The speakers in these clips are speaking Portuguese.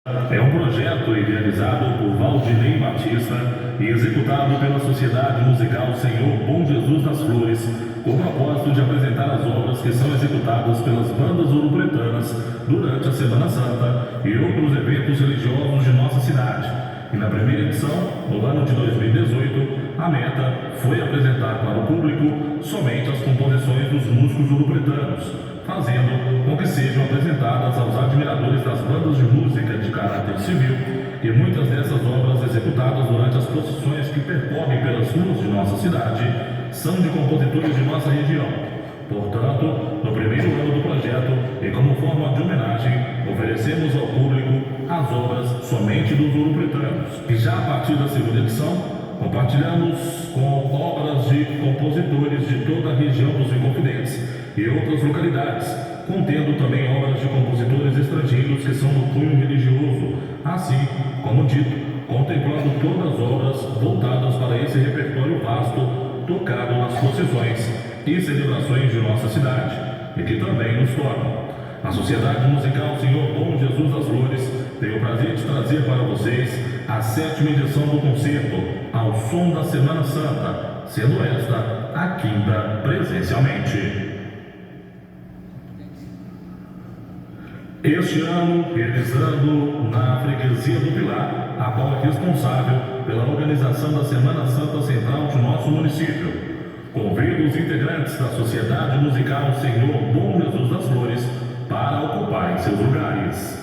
É um projeto idealizado por Valdinei Batista e executado pela Sociedade Musical Senhor Bom Jesus das Flores, com o propósito de apresentar as obras que são executadas pelas bandas ouropretanas durante a Semana Santa e outros eventos religiosos de nossa cidade. E na primeira edição, no ano de 2018, a meta foi apresentar para o público somente as composições dos músicos ouropretanos, fazendo com que sejam apresentadas aos admiradores das bandas de música de caráter civil e muitas dessas obras executadas durante as procissões que percorrem pelas ruas de nossa cidade são de compositores de nossa região. Portanto, no primeiro ano do projeto, e como forma de homenagem, oferecemos ao público as obras somente dos ouropretanos. E já a partir da segunda edição, compartilhamos com obras de compositores de toda a região dos Inconfidentes e outras localidades, contendo também obras de compositores estrangeiros que são do cunho religioso, assim, como dito, contemplando todas as obras voltadas para esse repertório vasto, tocado nas procissões e celebrações de nossa cidade, e que também nos tornam. A Sociedade Musical Senhor Bom Jesus das Flores tem o prazer de trazer para vocês a 7ª edição do concerto Ao Som da Semana Santa, sendo esta a 5ª presencialmente. Este ano, realizando na Freguesia do Pilar, a qual é responsável pela organização da Semana Santa Central de nosso município. Convido os integrantes da Sociedade Musical Senhor Bom Jesus das Flores para ocuparem seus lugares.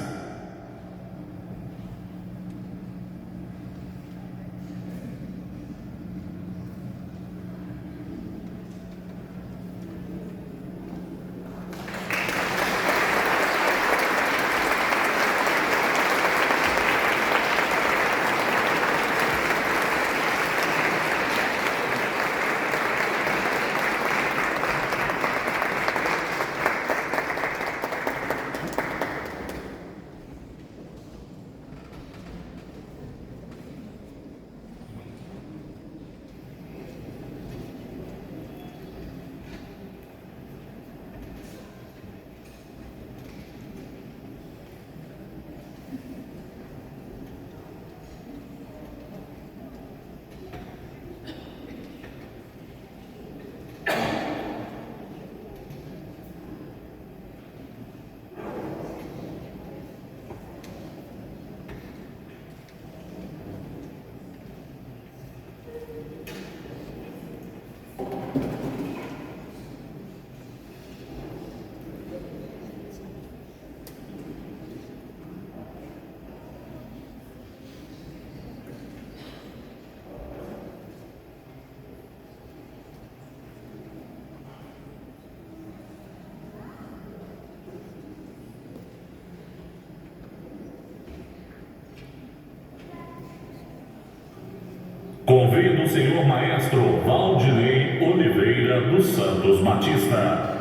Convido o senhor maestro Valdinei Oliveira dos Santos Batista.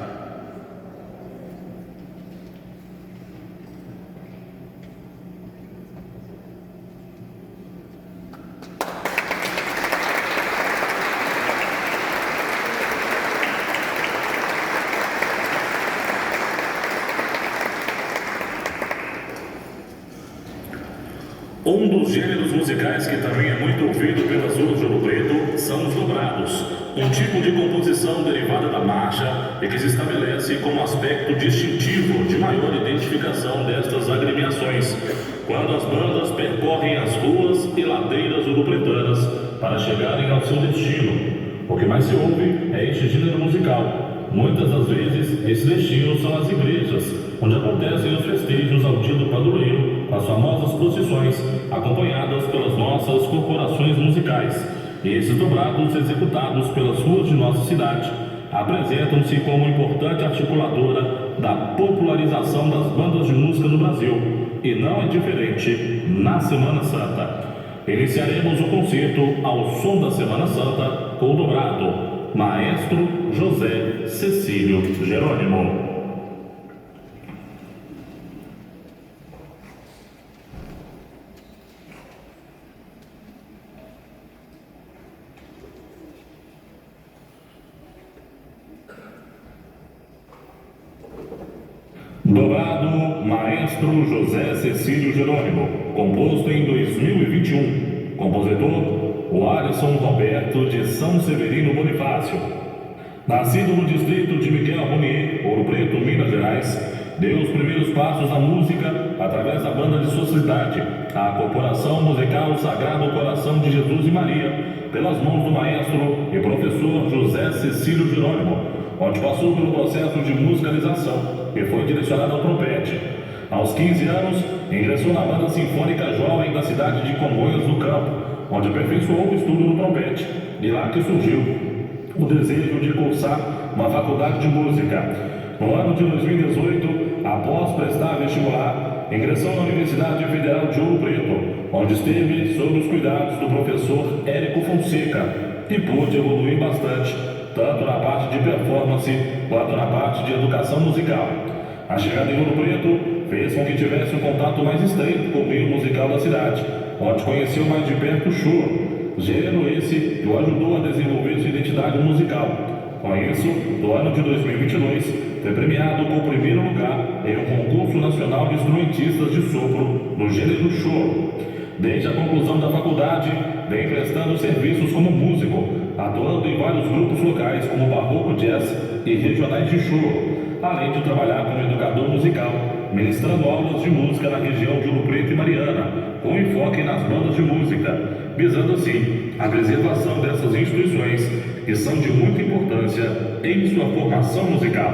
Um dos gêneros musicais que também é muito ouvido pelas ruas de Ouro Preto são os dobrados, um tipo de composição derivada da marcha e que se estabelece como aspecto distintivo de maior identificação destas agremiações, quando as bandas percorrem as ruas e ladeiras ouropretanas para chegarem ao seu destino. O que mais se ouve é este gênero musical. Muitas das vezes, esse destino são as igrejas, onde acontecem os festejos ao dia do padroeiro, com as famosas procissões, acompanhadas pelas nossas corporações musicais. E esses dobrados, executados pelas ruas de nossa cidade, apresentam-se como importante articuladora da popularização das bandas de música no Brasil, e não é diferente na Semana Santa. Iniciaremos o concerto Ao Som da Semana Santa com o dobrado Maestro José Cecílio Jerônimo. Dobrado Maestro José Cecílio Jerônimo, composto em 2021. Compositor, o Alisson Roberto de São Severino Bonifácio. Nascido no distrito de Miguel Romier, Ouro Preto, Minas Gerais, deu os primeiros passos na música através da banda de sua cidade, a Corporação Musical Sagrado Coração de Jesus e Maria, pelas mãos do maestro e professor José Cecílio Jerônimo, onde passou pelo processo de musicalização e foi direcionado ao trompete. Aos 15 anos, ingressou na Banda Sinfônica Jovem da cidade de Congonhas do Campo, onde aperfeiçoou o estudo no trompete, de lá que surgiu o desejo de cursar uma faculdade de música. No ano de 2018, após prestar vestibular, ingressou na Universidade Federal de Ouro Preto, onde esteve sob os cuidados do professor Érico Fonseca e pôde evoluir bastante, tanto na parte de performance quanto na parte de educação musical. A chegada em Ouro Preto fez com que tivesse um contato mais estreito com o meio musical da cidade, onde conheceu mais de perto o choro, gênero esse que o ajudou a desenvolver sua identidade musical. Com isso, no ano de 2022, foi premiado com o primeiro lugar em um concurso nacional de instrumentistas de sopro no gênero choro. Desde a conclusão da faculdade, vem prestando serviços como músico, atuando em vários grupos locais como Barroco Jazz e regionais de choro, além de trabalhar como educador musical, ministrando aulas de música na região de Ouro Preto e Mariana, com enfoque nas bandas de música, visando assim a preservação dessas instituições que são de muita importância em sua formação musical.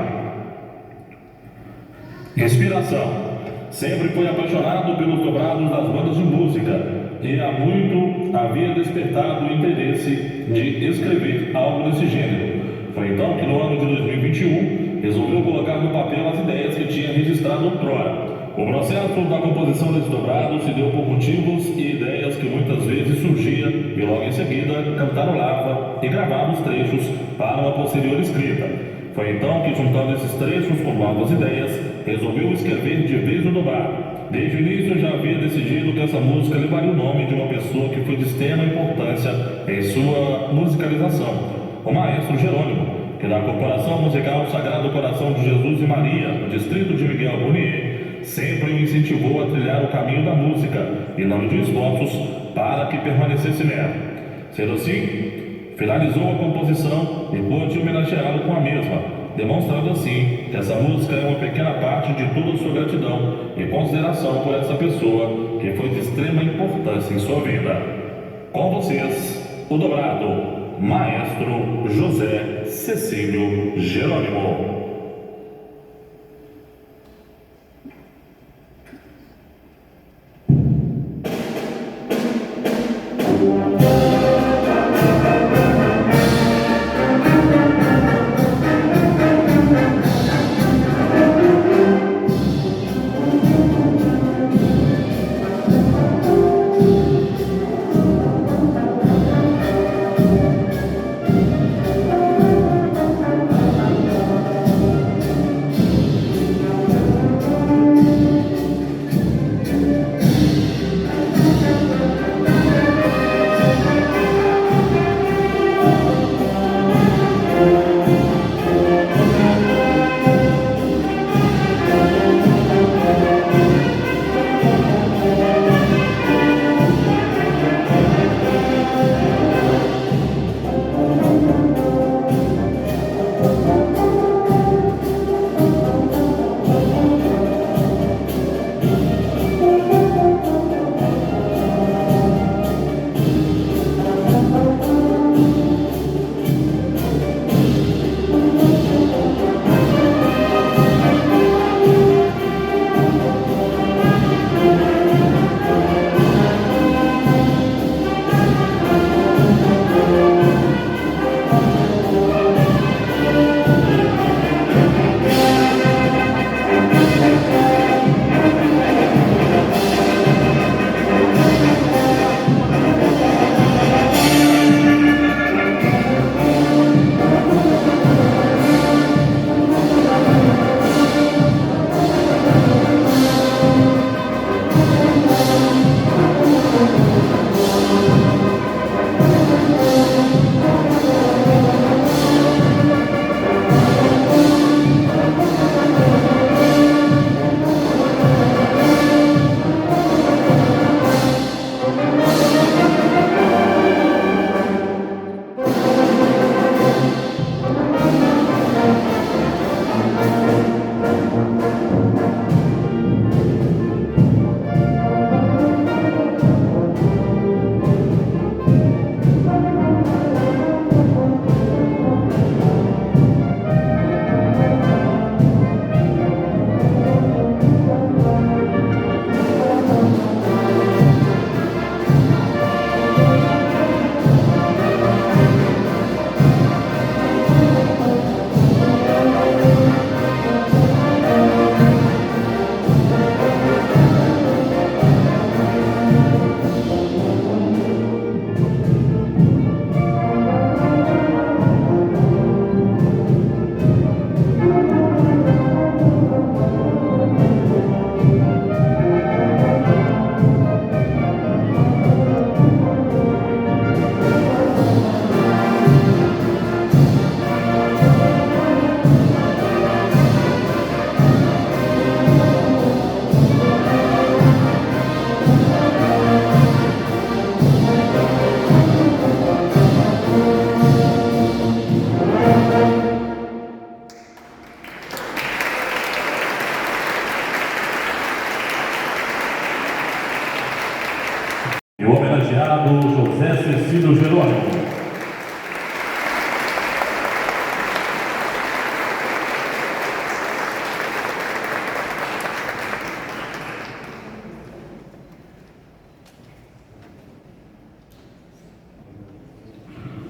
Inspiração. Sempre foi apaixonado pelos dobrados das bandas de música e há muito havia despertado o interesse de escrever algo desse gênero. Foi então que no ano de 2021 resolveu colocar no papel as ideias que tinha registrado outrora. O processo da composição desse dobrado se deu por motivos e ideias que muitas vezes surgia e logo em seguida cantarolava e gravava os trechos para uma posterior escrita. Foi então que, juntando esses trechos com novas ideias, resolveu escrever de vez o dobrado. Desde o início já havia decidido que essa música levaria o nome de uma pessoa que foi de extrema importância em sua musicalização, o Maestro Jerônimo, que na Corporação Musical Sagrado Coração de Jesus e Maria, no distrito de Miguel Romier, sempre o incentivou a trilhar o caminho da música e não mediu esforços para que permanecesse nela. Sendo assim, finalizou a composição e pôde homenageá-lo com a mesma, demonstrando assim que essa música é uma pequena parte de toda a sua gratidão e consideração por essa pessoa que foi de extrema importância em sua vida. Com vocês, o dobrado, Maestro José Cecílio Jerônimo. E o homenageado José Cecílio Jerônimo.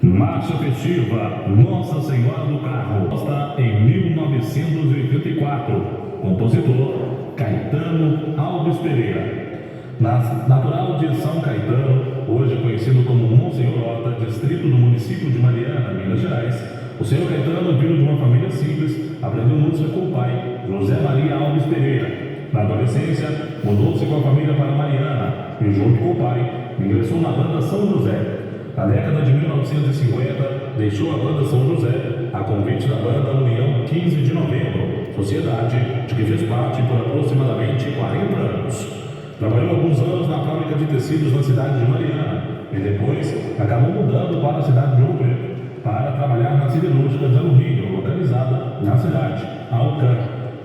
Marcha festiva Nossa Senhora do Carmo, posta em 1984, compositor Caetano Alves Pereira. Natural de São Caetano, hoje conhecido como Monsenhor, distrito do município de Mariana, Minas Gerais, o senhor Caetano, vindo de uma família simples, aprendeu música com o pai, José Maria Alves Pereira. Na adolescência, mudou-se com a família para Mariana e, junto com o pai, ingressou na banda São José. Na década de 1950, deixou a banda São José a convite da banda União 15 de Novembro, sociedade de que fez parte por aproximadamente 40 anos. Trabalhou alguns anos na fábrica de tecidos na cidade de Mariana e depois acabou mudando para a cidade de Ouro Preto para trabalhar na siderúrgica de alumínio, localizada na cidade, Alcan,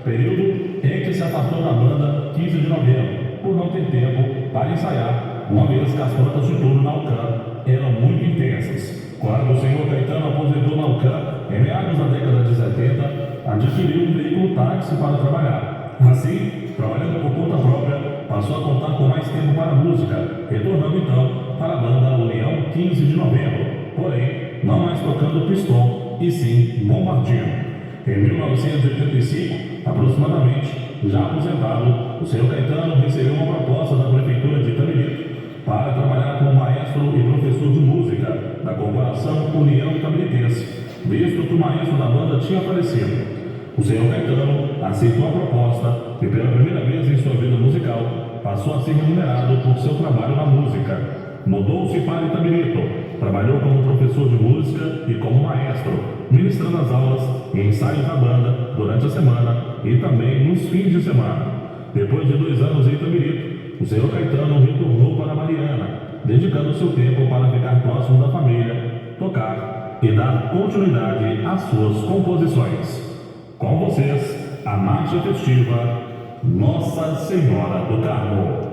período em que se afastou da banda 15 de Novembro, por não ter tempo para ensaiar, uma vez que as plantas de turno na Alcan eram muito intensas. Quando o senhor Caetano aposentou na Alcan, em meados da década de 70, adquiriu um veículo táxi para trabalhar. Assim, trabalhando por conta própria, passou a contar com mais tempo para a música, retornando então para a banda União 15 de Novembro, porém, não mais tocando pistão, e sim bombardino. Em 1985, aproximadamente, já aposentado, o senhor Caetano recebeu uma proposta da prefeitura de Itabirito para trabalhar como maestro e professor de música da Corporação União Itabiritense, visto que o maestro da banda tinha falecido. O senhor Caetano aceitou a proposta e, pela primeira vez em sua vida musical, passou a ser remunerado por seu trabalho na música. Mudou-se para Itabirito, trabalhou como professor de música e como maestro, ministrando as aulas e ensaios da banda durante a semana e também nos fins de semana. Depois de 2 anos em Itabirito, o senhor Caetano retornou para Mariana, dedicando seu tempo para ficar próximo da família, tocar e dar continuidade às suas composições. Com vocês, a marcha festiva Nossa Senhora do Carmo.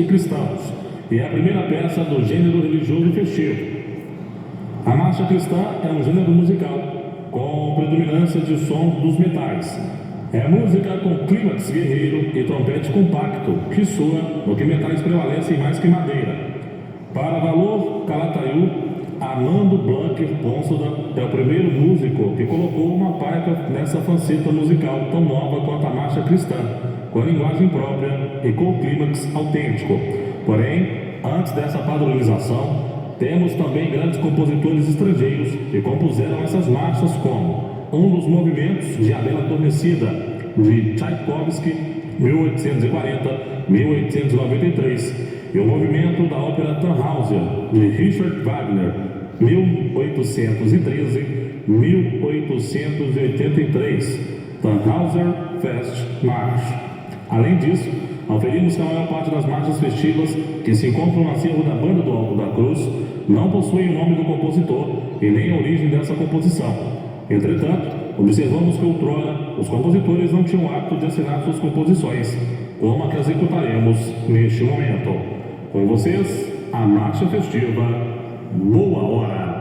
cristãos e é a primeira peça do gênero religioso festivo. A marcha cristã é um gênero musical com predominância de som dos metais. É música com clímax guerreiro e trompete compacto, que soa no que metais prevalecem mais que madeira. Para Valor Calatayud, Armando Blanquer Ponsonby é o primeiro músico que colocou uma paica nessa faceta musical tão nova quanto a marcha cristã, com a linguagem própria e com o clímax autêntico. Porém, antes dessa padronização, temos também grandes compositores estrangeiros que compuseram essas marchas, como um dos movimentos de A Bela Adormecida, de Tchaikovsky, 1840-1893, e o movimento da ópera Tannhäuser, de Richard Wagner, 1813-1883, Tannhäuser Fest March. Além disso, aferimos que a maior parte das marchas festivas que se encontram no acervo da Banda do Alto da Cruz não possuem o nome do compositor e nem a origem dessa composição. Entretanto, observamos que outrora os compositores não tinham o hábito de assinar suas composições, como a que executaremos neste momento. Com vocês, a marcha festiva Boa Hora.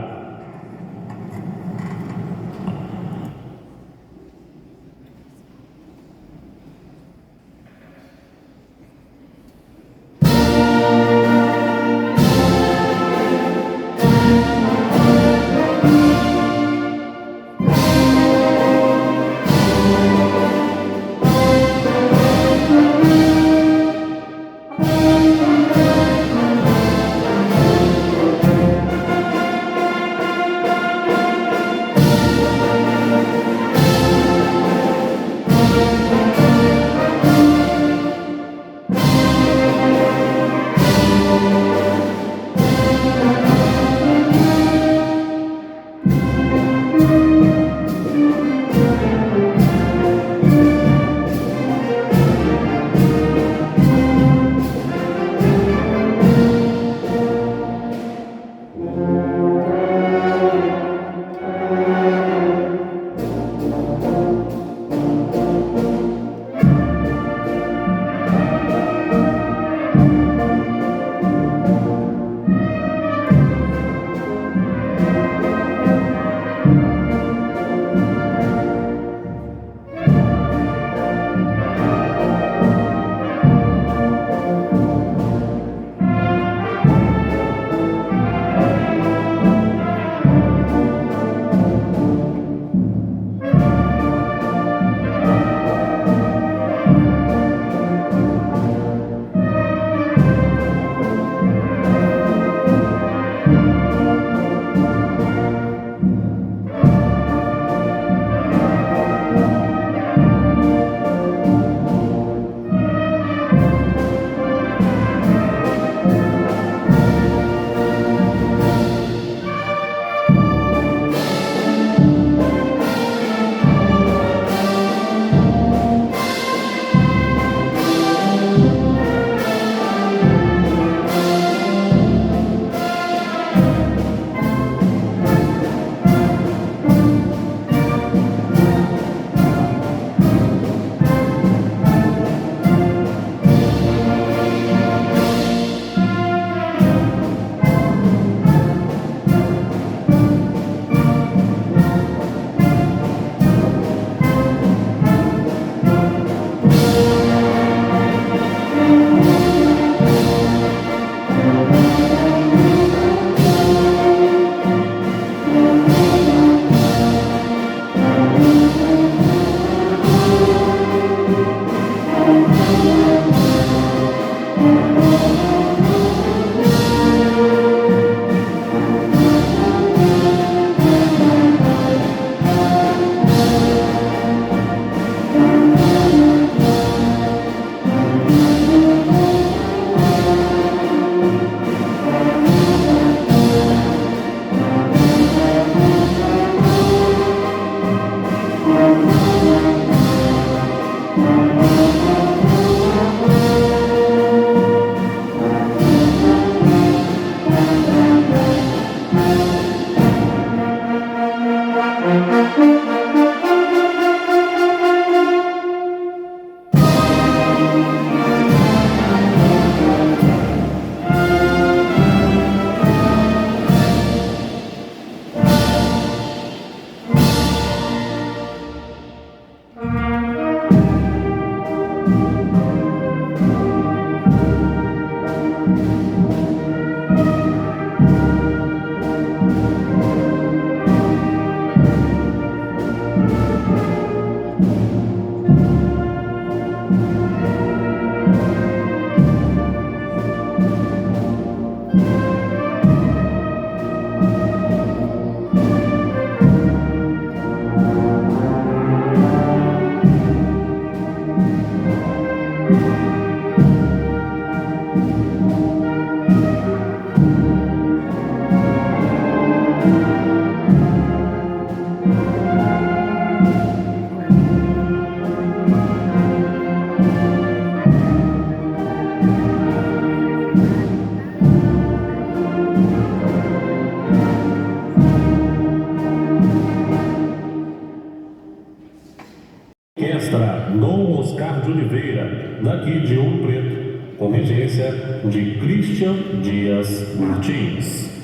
Orquestra Dom Oscar de Oliveira, daqui de Ouro Preto, com regência de Christian Dias Martins.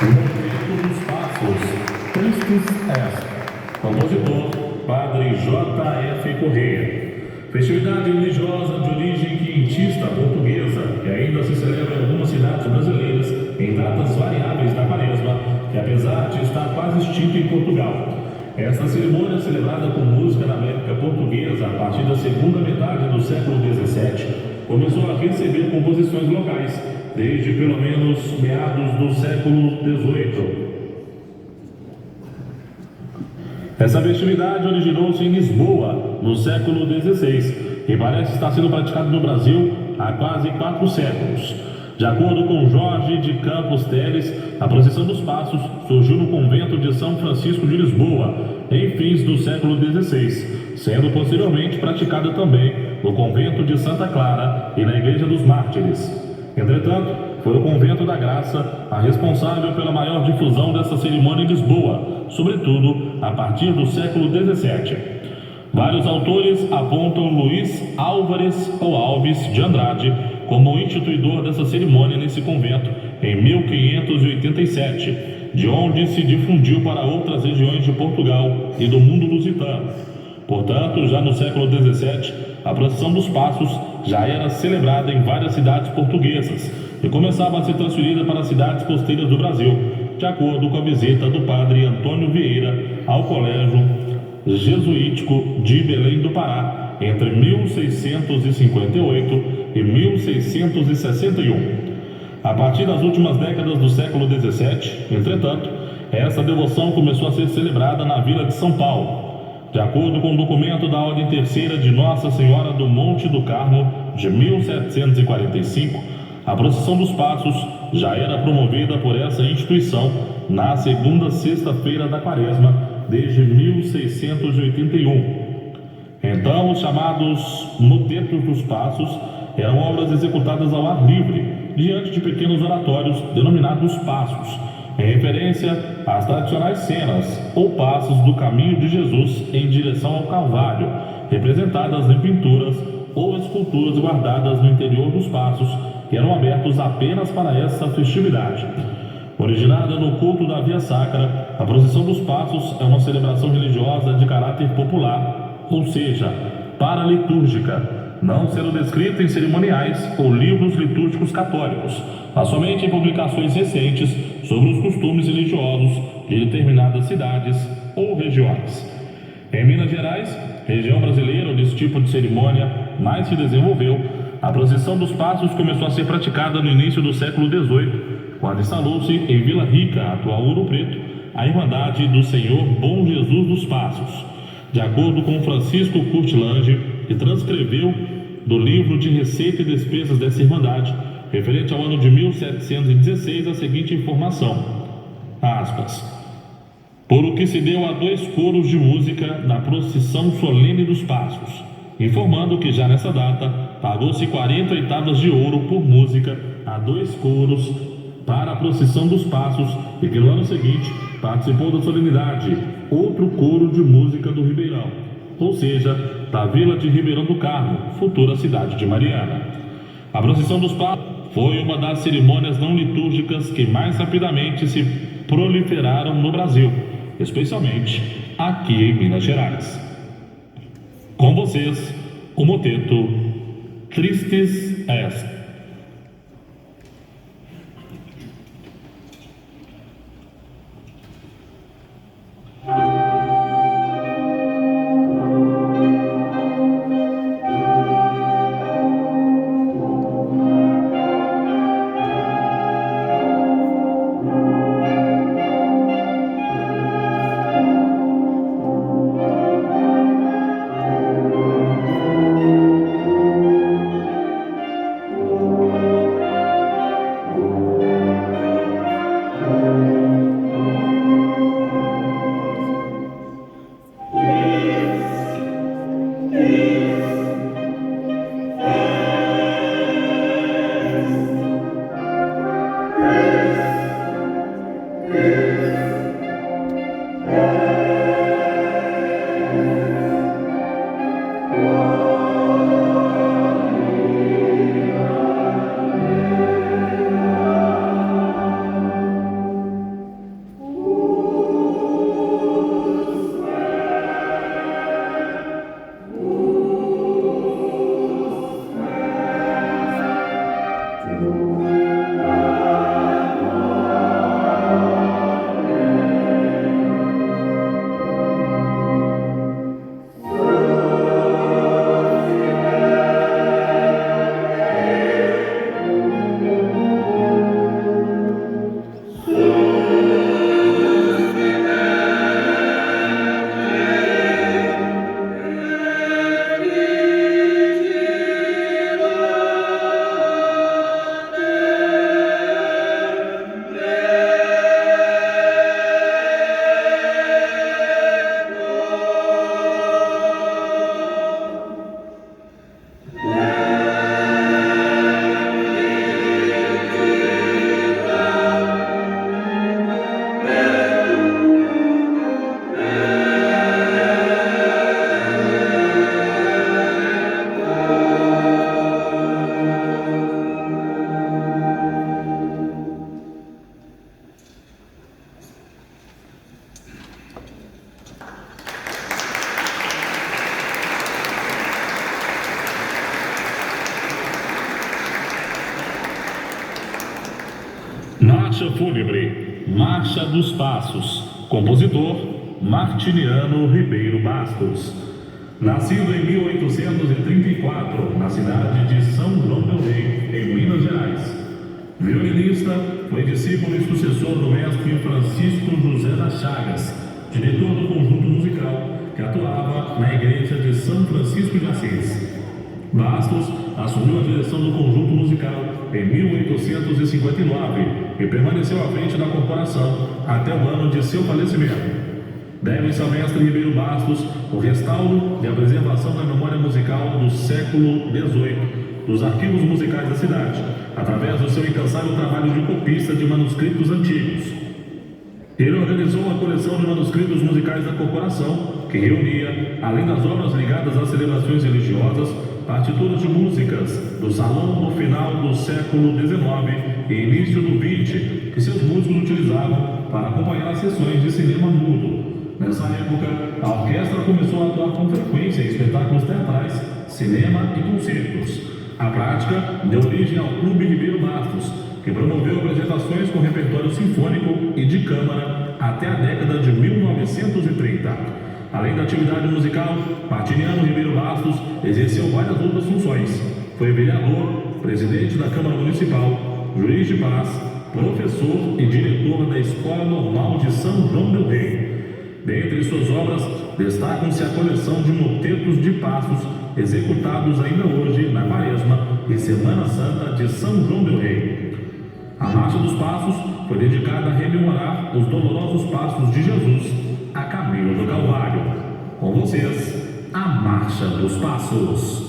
Momento dos Passos, Tristes Est, compositor Padre J.F. Correia. Festividade religiosa de origem quientista portuguesa, que ainda se celebra em algumas cidades brasileiras em datas variáveis da Quaresma, que apesar de estar quase extinta em Portugal. Esta cerimônia, celebrada com música na América Portuguesa a partir da segunda metade do século XVII, começou a receber composições locais, desde pelo menos meados do século XVIII. Essa festividade originou-se em Lisboa, no século XVI, e parece estar sendo praticada no Brasil há quase 4 séculos. De acordo com Jorge de Campos Teles, a procissão dos Passos surgiu no convento de São Francisco de Lisboa, em fins do século XVI, sendo posteriormente praticada também no convento de Santa Clara e na Igreja dos Mártires. Entretanto, foi o Convento da Graça a responsável pela maior difusão dessa cerimônia em Lisboa, sobretudo a partir do século XVII. Vários autores apontam Luís Álvares ou Alves de Andrade como o instituidor dessa cerimônia nesse convento em 1587, de onde se difundiu para outras regiões de Portugal e do mundo lusitano. Portanto, já no século XVII, a procissão dos Passos já era celebrada em várias cidades portuguesas e começava a ser transferida para as cidades costeiras do Brasil, de acordo com a visita do padre Antônio Vieira ao Colégio Jesuítico de Belém do Pará, entre 1658 e 1661. A partir das últimas décadas do século XVII, entretanto, essa devoção começou a ser celebrada na Vila de São Paulo. De acordo com o documento da Ordem Terceira de Nossa Senhora do Monte do Carmo, de 1745, a procissão dos Passos já era promovida por essa instituição na segunda sexta-feira da Quaresma, desde 1681. Então, os chamados motetos dos Passos eram obras executadas ao ar livre, diante de pequenos oratórios denominados passos, em referência às tradicionais cenas ou passos do caminho de Jesus em direção ao Calvário, representadas em pinturas ou esculturas guardadas no interior dos passos, que eram abertos apenas para essa festividade. Originada no culto da Via Sacra, a procissão dos Passos é uma celebração religiosa de caráter popular, ou seja, paralitúrgica, não sendo descrita em cerimoniais ou livros litúrgicos católicos, mas somente em publicações recentes sobre os costumes religiosos de determinadas cidades ou regiões. Em Minas Gerais, região brasileira onde esse tipo de cerimônia mais se desenvolveu, a procissão dos Passos começou a ser praticada no início do século XVIII, quando instalou-se em Vila Rica, atual Ouro Preto, a Irmandade do Senhor Bom Jesus dos Passos, de acordo com Francisco Curtilange, que transcreveu do livro de Receita e Despesas dessa Irmandade, referente ao ano de 1716, a seguinte informação, aspas, por o que se deu a 2 coros de música na procissão solene dos Passos, informando que já nessa data pagou-se 40 oitavas de ouro por música a 2 coros para a procissão dos Passos e que no ano seguinte participou da solenidade outro coro de música do Ribeirão, ou seja, da vila de Ribeirão do Carmo, futura cidade de Mariana. A procissão dos Passos foi uma das cerimônias não litúrgicas que mais rapidamente se proliferaram no Brasil, especialmente aqui em Minas Gerais. Com vocês, o moteto Tristes Est. Marcha Fúnebre, Marcha dos Passos. Compositor, Martiniano Ribeiro Bastos. Nascido em 1834, na cidade de São João del Rei, em Minas Gerais. Violinista, foi discípulo e sucessor do mestre Francisco José das Chagas, diretor do conjunto musical que atuava na igreja de São Francisco de Assis. Bastos assumiu a direção do conjunto musical em 1859 e permaneceu à frente da corporação até o ano de seu falecimento. Deve-se ao mestre Ribeiro Bastos o restauro e a preservação da memória musical do século XVIII, dos arquivos musicais da cidade, através do seu incansável trabalho de copista de manuscritos antigos. Ele organizou uma coleção de manuscritos musicais da corporação, que reunia, além das obras ligadas às celebrações religiosas, partituras de músicas do salão no final do século XIX e início do XX, que seus músicos utilizavam para acompanhar as sessões de cinema mudo. Nessa época, a orquestra começou a atuar com frequência em espetáculos teatrais, cinema e concertos. A prática deu origem ao Clube Ribeiro Bastos, que promoveu apresentações com repertório sinfônico e de câmara até a década de 1930. Além da atividade musical, Martiniano Ribeiro Bastos exerceu várias outras funções. Foi vereador, presidente da Câmara Municipal, juiz de paz, professor e diretor da Escola Normal de São João del Rei. Dentre suas obras, destacam-se a coleção de motetos de passos executados ainda hoje na Quaresma e Semana Santa de São João del Rei. A Marcha dos Passos foi dedicada a rememorar os dolorosos passos de Jesus a caminho do Calvário. Com vocês, a Marcha dos Passos.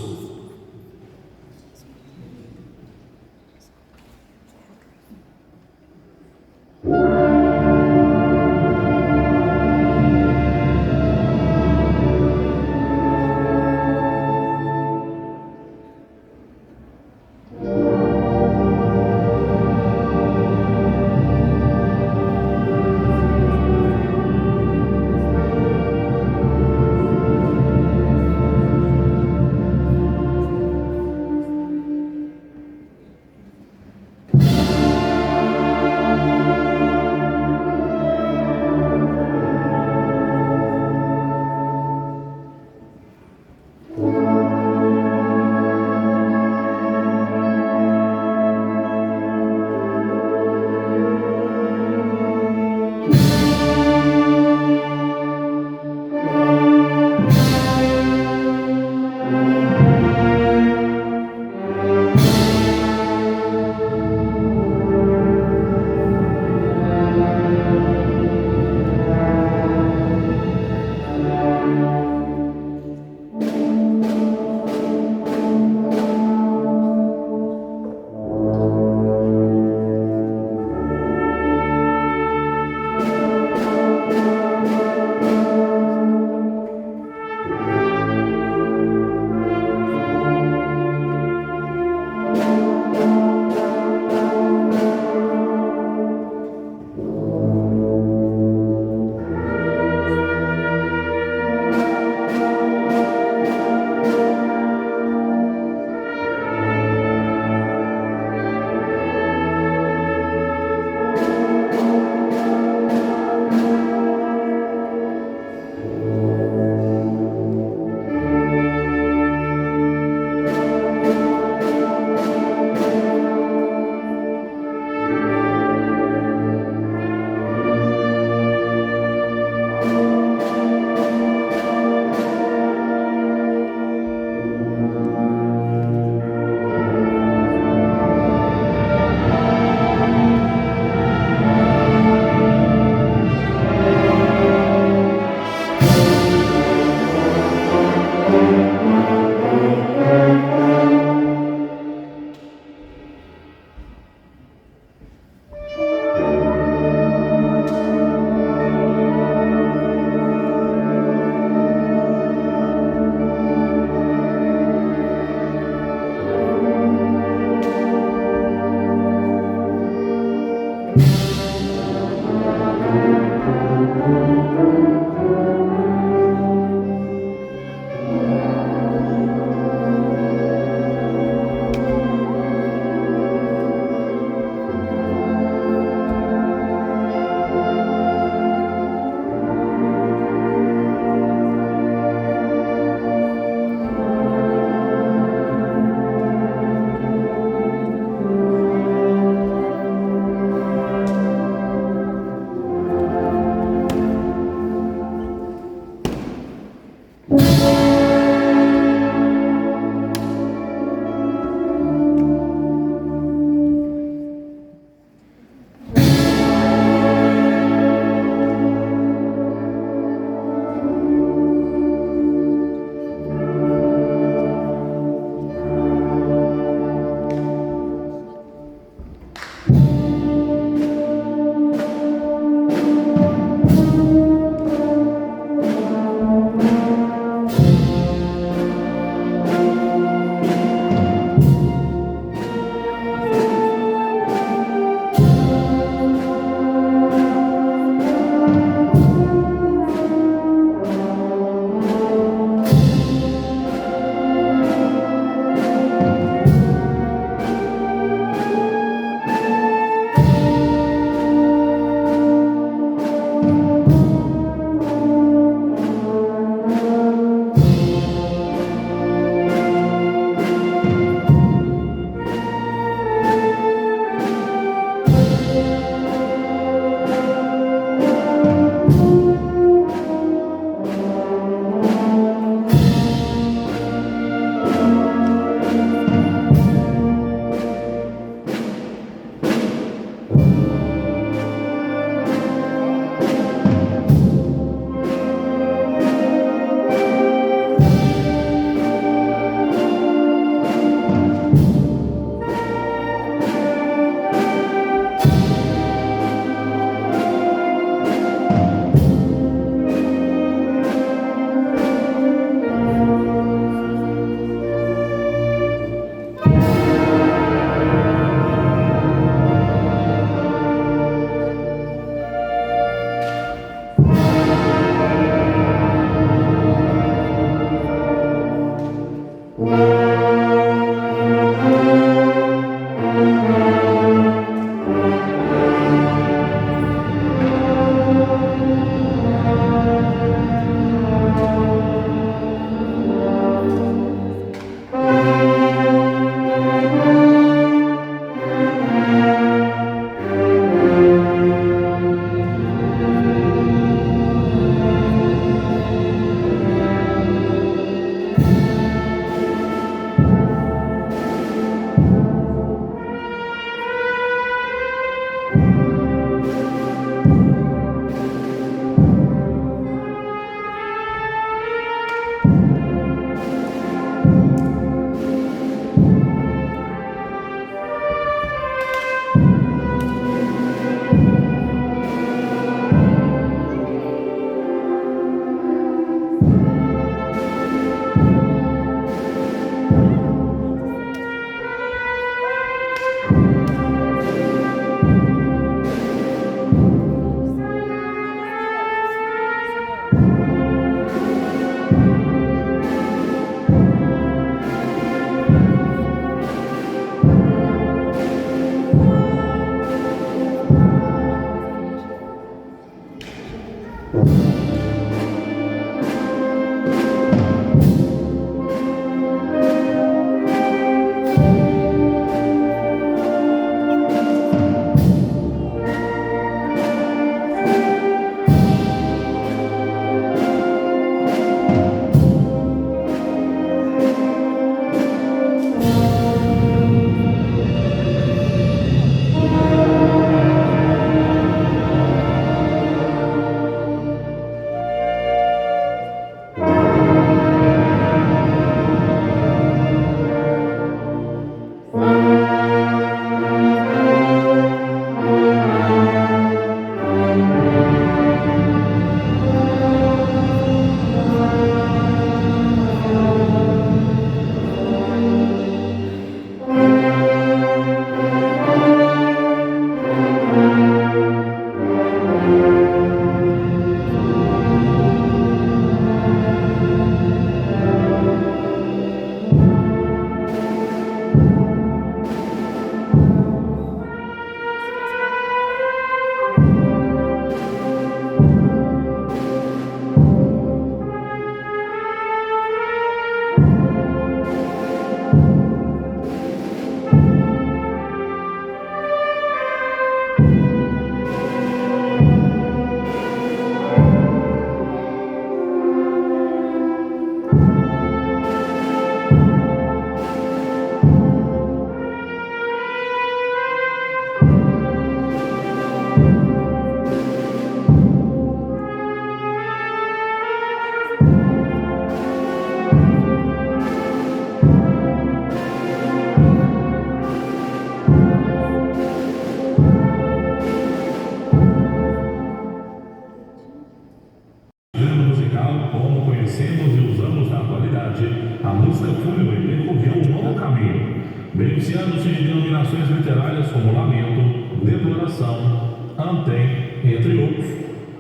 beneficiando-se de denominações literárias como lamento, deploração, antem, entre outros,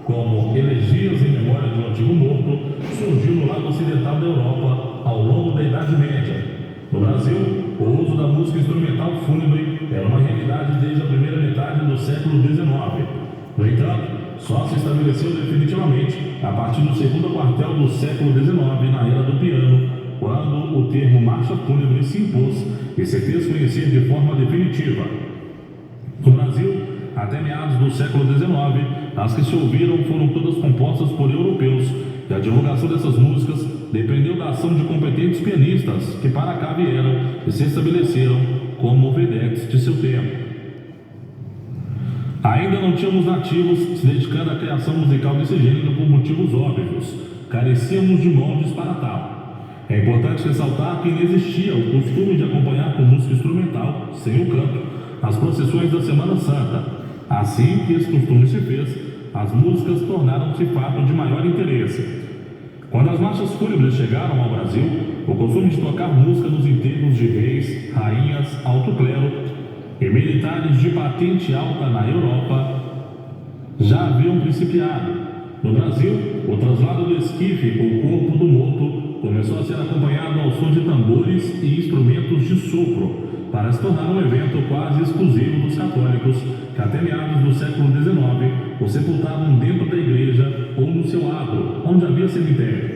como elegias em memória de um antigo morto, surgiu no lado ocidental da Europa ao longo da Idade Média. No Brasil, o uso da música instrumental fúnebre era uma realidade desde a primeira metade do século XIX. No entanto, só se estabeleceu definitivamente a partir do segundo quartel do século XIX, na era do piano, quando o termo marcha fúnebre se impôs e se fez conhecer de forma definitiva. No Brasil, até meados do século XIX, as que se ouviram foram todas compostas por europeus, e a divulgação dessas músicas dependeu da ação de competentes pianistas que para cá vieram e se estabeleceram como vedetes de seu tempo. Ainda não tínhamos nativos se dedicando à criação musical desse gênero por motivos óbvios. Carecíamos de moldes para tal. É importante ressaltar que não existia o costume de acompanhar com música instrumental, sem o canto, as procissões da Semana Santa. Assim que esse costume se fez, as músicas tornaram-se fato de maior interesse. Quando as marchas fúnebres chegaram ao Brasil, o costume de tocar música nos enterros de reis, rainhas, alto clero e militares de patente alta na Europa já haviam principiado. No Brasil, o traslado do esquife ou corpo do morto começou a ser acompanhado ao som de tambores e instrumentos de sopro, para se tornar um evento quase exclusivo dos católicos, que até meados do século XIX o sepultavam dentro da igreja ou no seu adro, onde havia cemitério.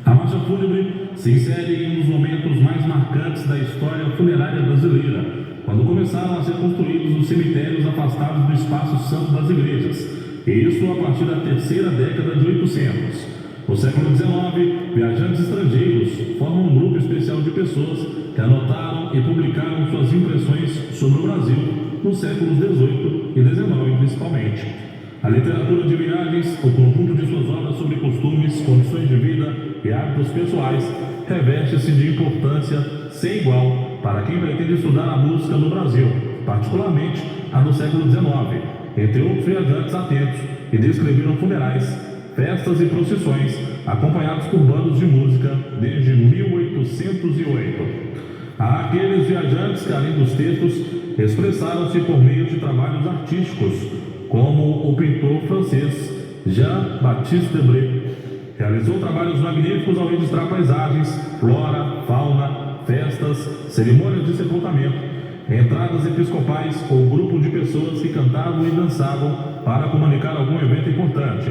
A marcha fúnebre se insere em um dos momentos mais marcantes da história funerária brasileira, quando começaram a ser construídos os cemitérios afastados do espaço santo das igrejas, e isso a partir da terceira década de 800. No século XIX, viajantes estrangeiros formam um grupo especial de pessoas que anotaram e publicaram suas impressões sobre o Brasil nos séculos XVIII e XIX principalmente. A literatura de viagens, o conjunto de suas obras sobre costumes, condições de vida e hábitos pessoais, reveste-se de importância sem igual para quem pretende estudar a música no Brasil, particularmente a do século XIX, entre outros viajantes atentos que descreveram funerais, festas e procissões, acompanhados por bandas de música desde 1808. Há aqueles viajantes que, além dos textos, expressaram-se por meio de trabalhos artísticos, como o pintor francês Jean-Baptiste Debré. Realizou trabalhos magníficos ao registrar paisagens, flora, fauna, festas, cerimônias de sepultamento, entradas episcopais ou grupo de pessoas que cantavam e dançavam para comunicar algum evento importante.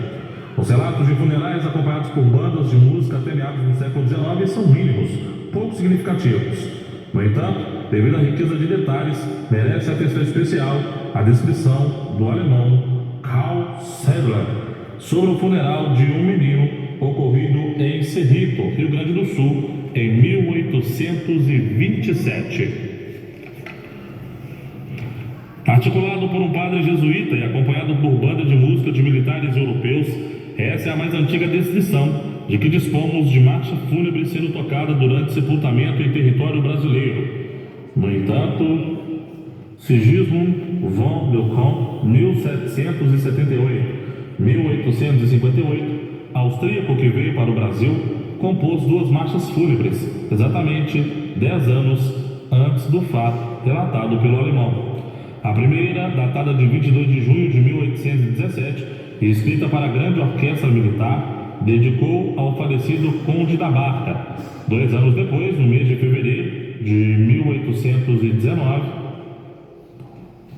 Os relatos de funerais acompanhados por bandas de música até meados do século XIX são mínimos, pouco significativos. No entanto, devido à riqueza de detalhes, merece atenção especial a descrição do alemão Karl Sedler sobre o funeral de um menino ocorrido em Cerrito, Rio Grande do Sul, em 1827. Articulado por um padre jesuíta e acompanhado por banda de música de militares europeus, essa é a mais antiga descrição de que dispomos de marcha fúnebre sendo tocada durante sepultamento em território brasileiro. No entanto, Sigismund von der Kamp, 1778-1858, austríaco que veio para o Brasil, compôs duas marchas fúnebres, exatamente 10 anos antes do fato relatado pelo alemão. A primeira, datada de 22 de junho de 1817, e escrita para a grande orquestra militar, dedicou ao falecido Conde da Barca. 2 anos depois, no mês de fevereiro de 1819,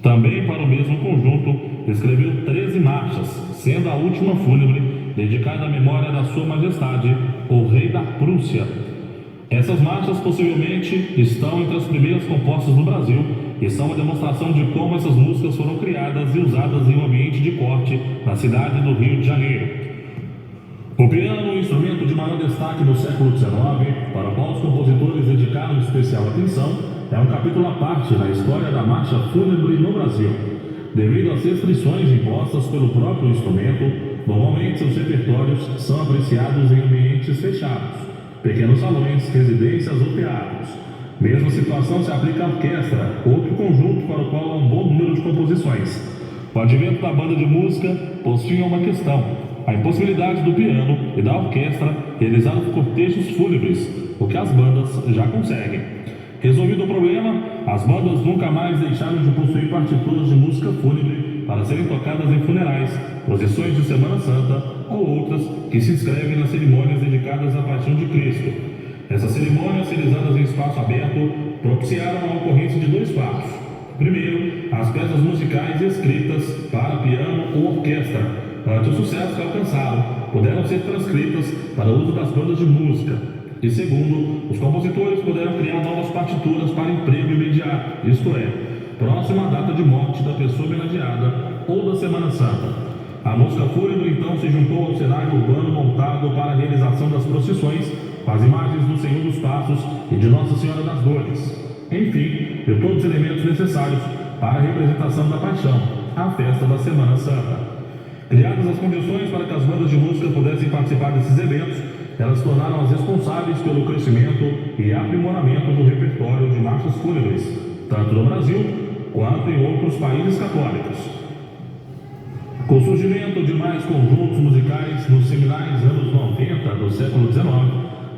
também para o mesmo conjunto, escreveu 13 marchas, sendo a última fúnebre dedicada à memória da Sua Majestade, o Rei da Prússia. Essas marchas possivelmente estão entre as primeiras compostas no Brasil e são uma demonstração de como essas músicas foram criadas e usadas em um ambiente de corte na cidade do Rio de Janeiro. O piano, um instrumento de maior destaque no século XIX, para o qual os compositores dedicaram especial atenção, é um capítulo à parte na história da marcha fúnebre no Brasil. Devido às restrições impostas pelo próprio instrumento, normalmente seus repertórios são apreciados em ambientes fechados, pequenos salões, residências ou teatros. Mesma situação se aplica à orquestra, outro conjunto para o qual há um bom número de composições. O advento da banda de música pôs fim a uma questão: a impossibilidade do piano e da orquestra realizar os cortejos fúnebres, o que as bandas já conseguem. Resolvido o problema, as bandas nunca mais deixaram de possuir partituras de música fúnebre para serem tocadas em funerais, procissões de Semana Santa ou outras que se inscrevem nas cerimônias dedicadas à Paixão de Cristo. Essas cerimônias, realizadas em espaço aberto, propiciaram a ocorrência de dois fatos. Primeiro, as peças musicais escritas para piano ou orquestra, ante o sucesso que alcançaram, puderam ser transcritas para uso das bandas de música. E segundo, os compositores puderam criar novas partituras para emprego imediato, isto é, próxima à data de morte da pessoa homenageada ou da Semana Santa. A música fúnebre então se juntou ao cenário urbano montado para a realização das procissões, com as imagens do Senhor dos Passos e de Nossa Senhora das Dores. Enfim, deu todos os elementos necessários para a representação da Paixão, a festa da Semana Santa. Criadas as condições para que as bandas de música pudessem participar desses eventos, elas tornaram as responsáveis pelo crescimento e aprimoramento do repertório de marchas fúnebres, tanto no Brasil quanto em outros países católicos. Com o surgimento de mais conjuntos musicais nos seminais anos 90 do século XIX,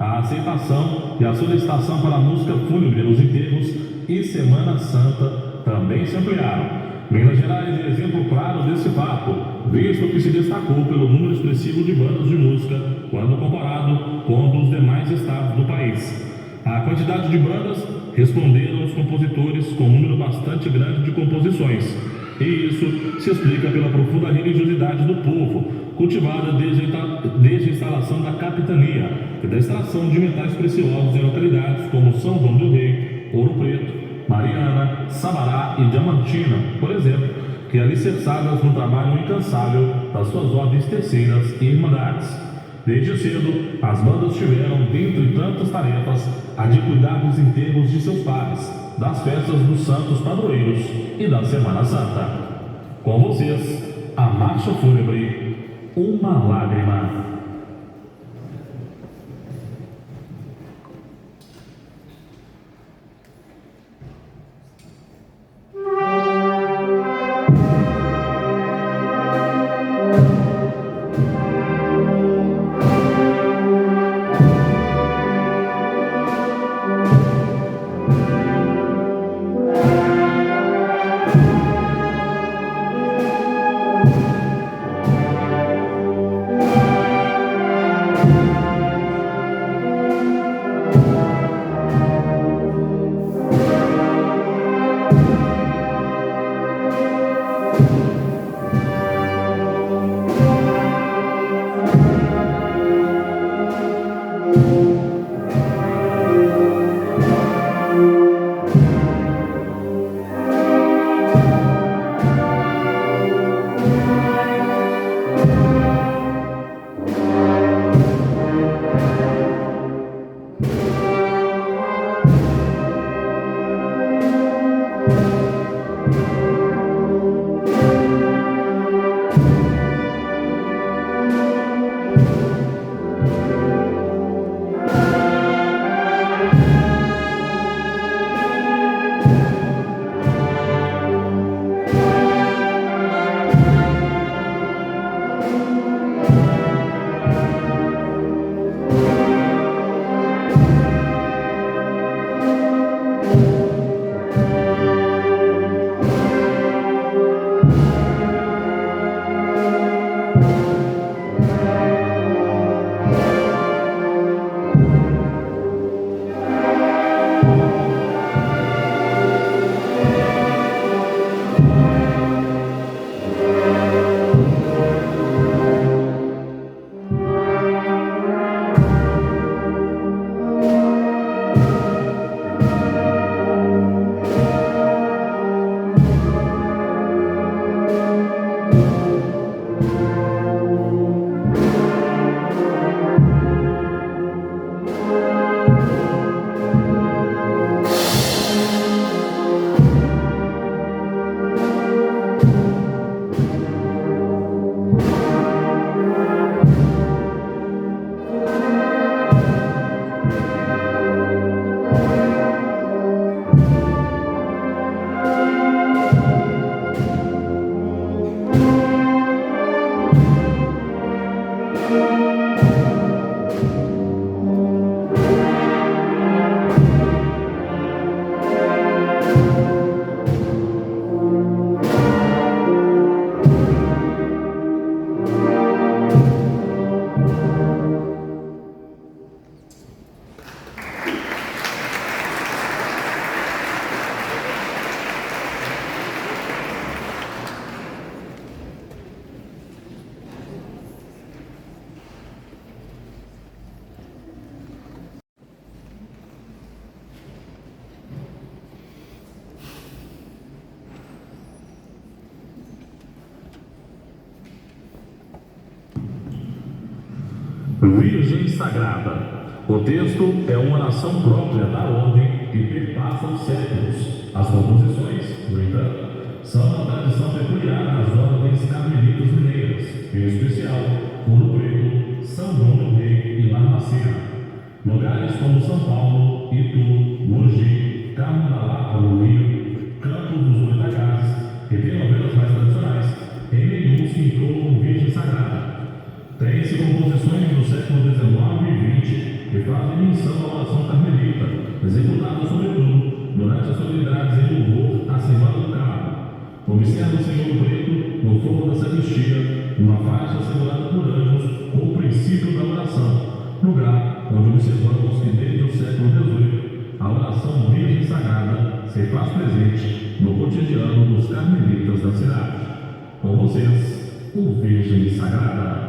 a aceitação e a solicitação para a música fúnebre nos enterros e Semana Santa também se ampliaram. Minas Gerais é exemplo claro desse fato, visto que se destacou pelo número expressivo de bandas de música quando comparado com os demais estados do país. A quantidade de bandas responderam os compositores com um número bastante grande de composições, e isso se explica pela profunda religiosidade do povo, cultivada desde a instalação da capitania e da extração de metais preciosos em localidades como São João do Rei, Ouro Preto, Mariana, Sabará e Diamantina, por exemplo, que alicerçadas no trabalho incansável das suas ordens terceiras e irmandades. Desde cedo, as bandas tiveram, dentre tantas tarefas, a de cuidar dos enterros de seus pares, das festas dos santos padroeiros e da Semana Santa. Com vocês, a Marcha Fúnebre, Uma Lágrima. Virgem Sagrada. O texto é uma oração própria da ordem que perpassa os séculos. As composições, no entanto, são uma tradição peculiar das ordens carmelitas mineiras, em especial Ouro Preto, São João do Rei e Lamacena. Lugares como São Paulo, Itu, Mogi, Carmo da Lapa, no Rio, Campos dos Goitacazes e telenovelas mais tradicionais, em nenhum se encontra Virgem Sagrada. Tem-se composições do século XIX e XX que fazem menção à oração carmelita, executada sobretudo durante as solenidades em louvor à Semana do Carmo. Observa o Senhor Preto no fogo da sacristia, uma faixa segurada por anjos com o princípio da oração, lugar onde observamos que desde o século XVIII a oração Virgem Sagrada se faz presente no cotidiano dos carmelitas da cidade. Com vocês, o Virgem Sagrada.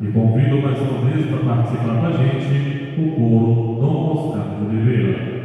E convido mais uma vez para participar com a gente o coro Dom Oscar de Oliveira.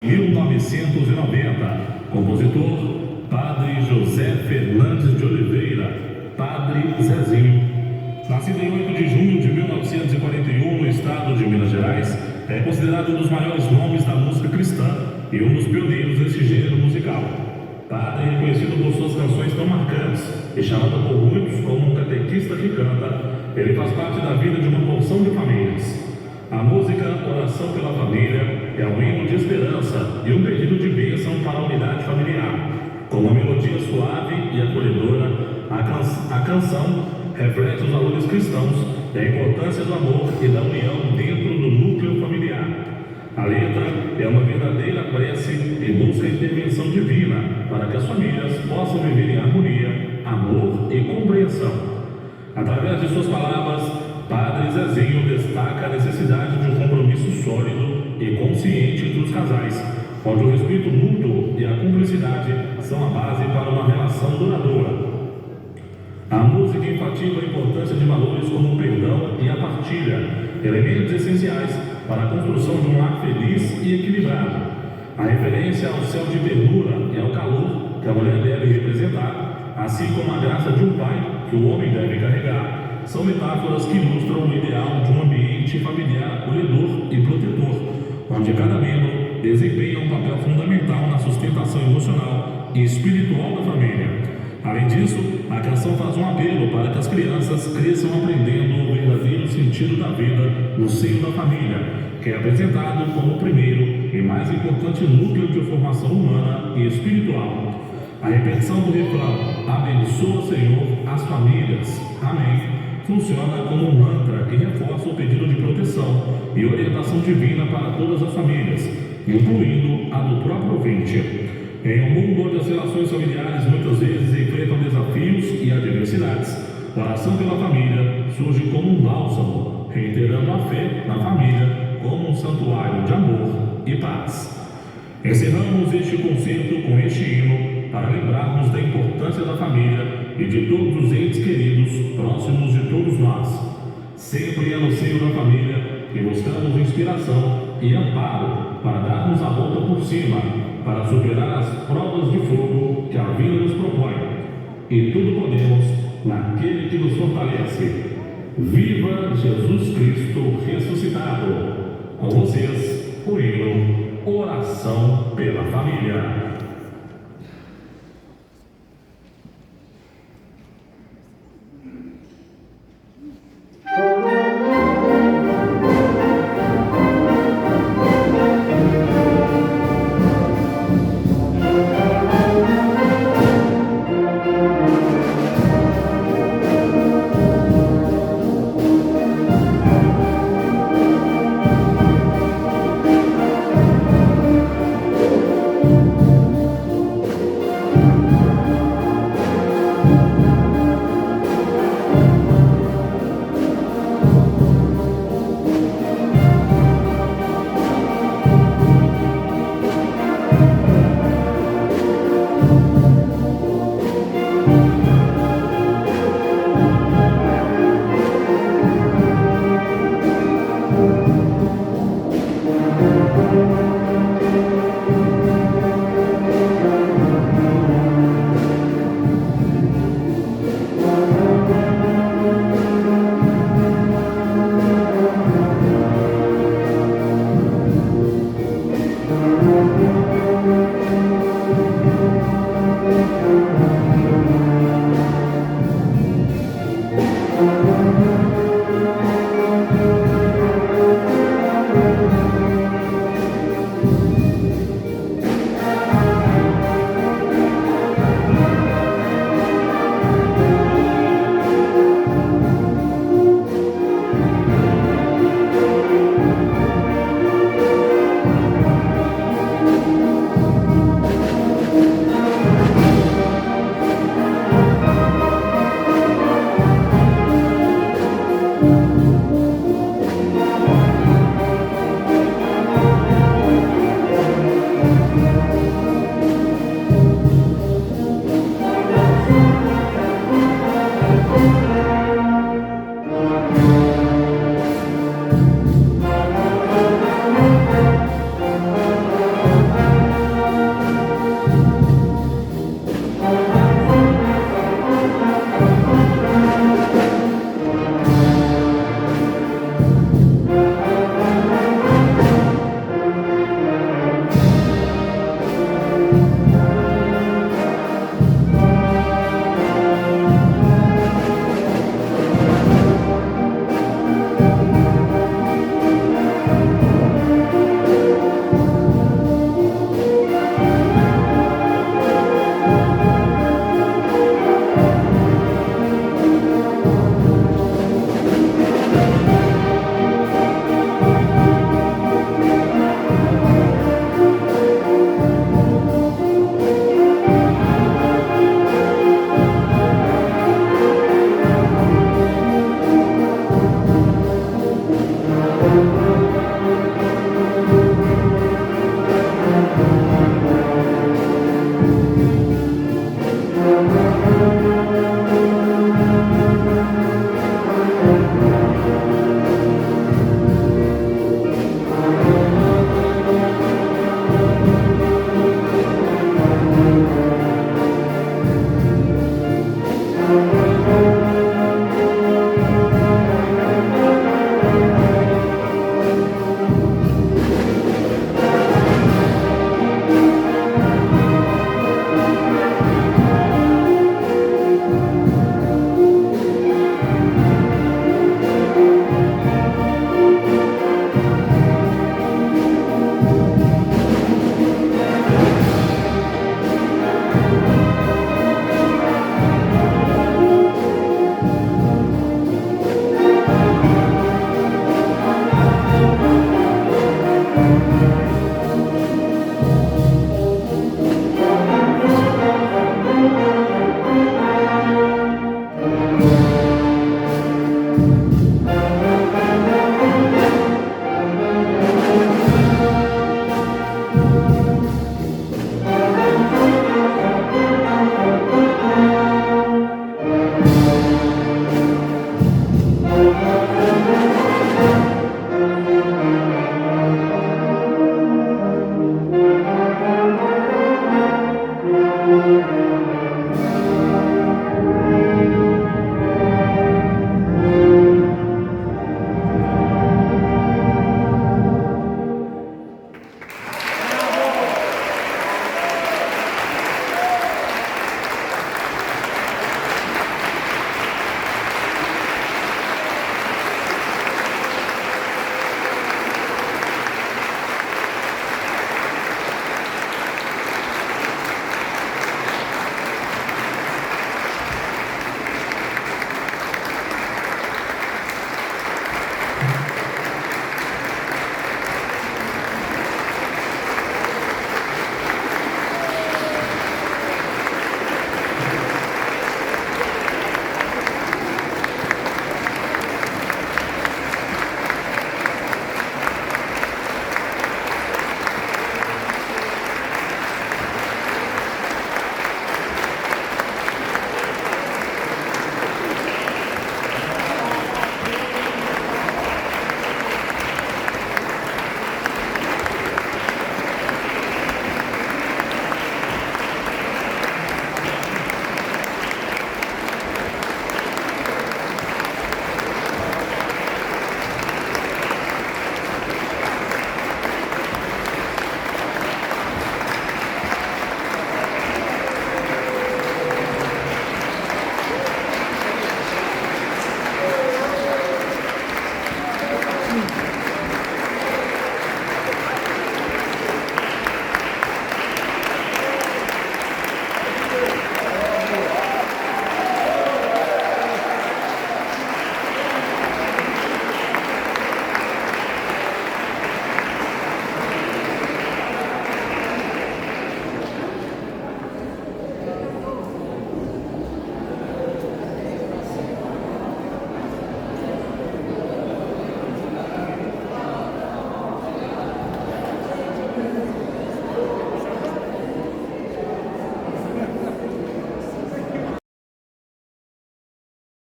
1990. Compositor, Padre José Fernandes de Oliveira, Padre Zezinho. Nascido em 8 de junho de 1941 no estado de Minas Gerais, é considerado um dos maiores nomes da música cristã e um dos pioneiros desse gênero musical. Padre é reconhecido por suas canções tão marcantes e chamado por muitos como um catequista que canta. Ele faz parte da vida de uma porção de famílias. A música Oração pela Família é um hino de esperança e um pedido de bênção para a unidade familiar. Com uma melodia suave e acolhedora, a canção reflete os valores cristãos e a importância do amor e da união dentro do núcleo familiar. A letra é uma verdadeira prece e busca a intervenção divina para que as famílias possam viver em harmonia, amor e compreensão. Através de suas palavras, Padre Zezinho destaca a necessidade de um compromisso sólido e consciente entre os casais, onde o respeito mútuo e a cumplicidade são a base para uma relação duradoura. A música enfatiza a importância de valores como o perdão e a partilha, elementos essenciais para a construção de um lar feliz e equilibrado. A referência ao céu de ternura e ao calor que a mulher deve representar, assim como a graça de um pai que o homem deve carregar, são metáforas que ilustram o ideal de um ambiente familiar acolhedor e protetor, onde cada membro desempenha um papel fundamental na sustentação emocional e espiritual da família. Além disso, a canção faz um apelo para que as crianças cresçam aprendendo o verdadeiro sentido da vida no seio da família, que é apresentado como o primeiro e mais importante núcleo de formação humana e espiritual. A repetição do refrão "Abençoa, Senhor, as famílias. Amém", funciona como um mantra que reforça o pedido de proteção e orientação divina para todas as famílias, incluindo a do próprio ouvinte. Em um mundo onde as relações familiares muitas vezes enfrentam desafios e adversidades, a oração pela família surge como um bálsamo, reiterando a fé na família como um santuário de amor e paz. Encerramos este concerto com este hino para lembrarmos da importância da família e de todos os entes queridos próximos de todos nós. Sempre é no seio da família que buscamos inspiração e amparo para darmos a volta por cima, para superar as provas de fogo que a vida nos propõe. E tudo podemos naquele que nos fortalece. Viva Jesus Cristo ressuscitado! Com vocês,